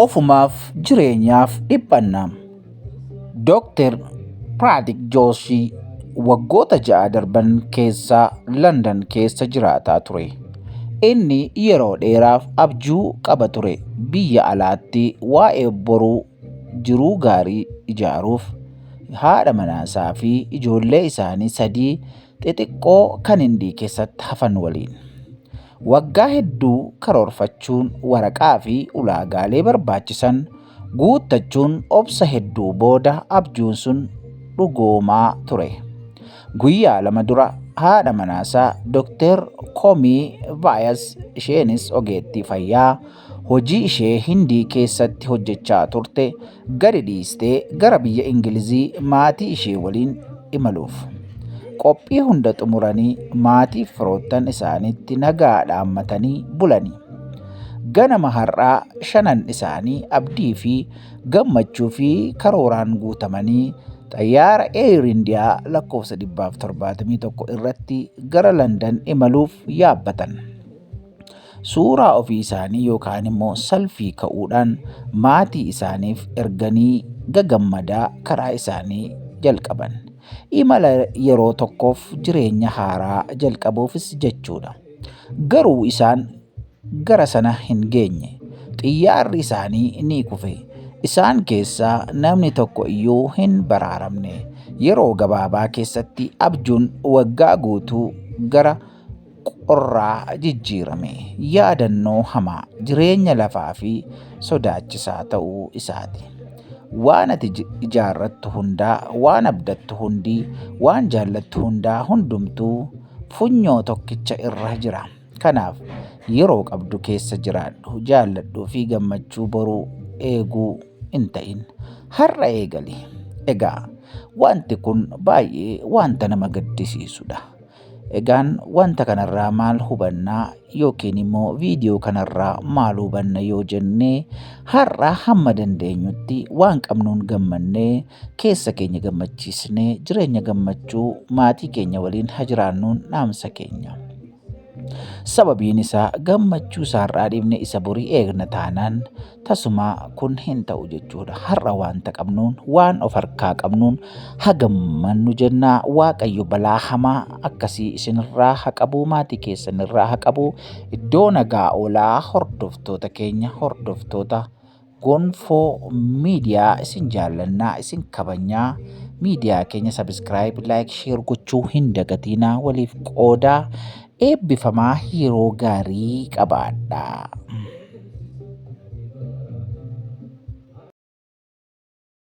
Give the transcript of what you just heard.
ofumaaf jireenyaaf dhiphannaa. Dr. Pratik Joshi waggoota 6 darban keessa London keessa jiraataa ture. Inni yeroo dheeraaf abjuu qaba ture biyya alaatti waa'ee boruu jiruu gaarii ijaaruuf haadha manaasaa fi ijoollee isaanii 3 xixiqqoo kan Hindii keessatti hafan waliin. Waggaa hedduu karoorfachuun waraqaa fi ulaagaalee barbaachisan guuttachuun obsa hedduu booda abjuun sun dhugoomaa ture. Guyyaa 2 dura haadha manaasaa Dr. Komii Vaayas isheenis ogeettii fayyaa hojii ishee Hindii keessatti hojjechaa turte gadi dhiistee gara biyya Ingilizii maatii ishee waliin imaluuf. Qophii hunda xumuranii maatii firoottan isaaniitti nagaa dhaammatanii bulanii. Ganama har'aa 5 isaanii abdii fi gammachuu fi karooraan guutamanii xayyaara Air India lakkoofsa 171 irratti gara London imaluuf yaabbatan. Suuraa ofii isaanii yookaan immoo selfii ka'uudhaan maatii isaaniif erganii gagammadaa karaa isaanii jalqaban. Imala yeroo tokkoof jireenya haaraa jalqabuufis jechuudha. Garuu isaan gara sana hin geenye. Xiyyaarri isaanii ni kufe. Isaan keessaa namni tokko iyyuu hin baraaramne. Yeroo gabaabaa keessatti abjuun waggaa guutuu gara qorraa jijjiirame. Yaadannoo hamaa jireenya lafaa fi sodaachisaa ta'uu isaati. Waan ati ijaarrattu hundaa, waan abdattu hundii, waan jaallattu hundaa hundumtuu funyoo tokkicha irra jira. Kanaaf yeroo qabdu keessa jiraadhu, jaalladhuu fi gammachuu boruu eeguu hin ta'in. Har'a eegali. Egaa wanti kun baay'ee wanta nama gaddisiisudha. Egaan wanta kanarraa maal hubannaa yookiin immoo viidiyoo kanarraa maal hubanna yoo jennee har'a hamma dandeenyutti waan qabnuun gammannee keessa keenya gammachiisnee jireenya gammachuu maatii keenya waliin haa jiraannuun dhaamsa keenya. Sababiin isaa gammachuu isaarraa dhiibne isa borii eegna taanaan tasumaa kun hin ta'u jechuudha. Har'a wanta qabnuun waan of harkaa qabnuun haa gammannu jennaa. Waaqayyo balaa hamaa akkasii isinirraa haa qabu, maatii keessanirraa haa qabu. Iddoo nagaa oolaa hordoftoota keenya, hordoftoota Gonfoo miidiyaa isin jaallannaa, isin kabajnaa. Miidiyaa keenya subscribe, like, share gochuu hin dagatinaa. Waliif qoodaa. Eebbifamaa yeroo gaarii qabaadhaa.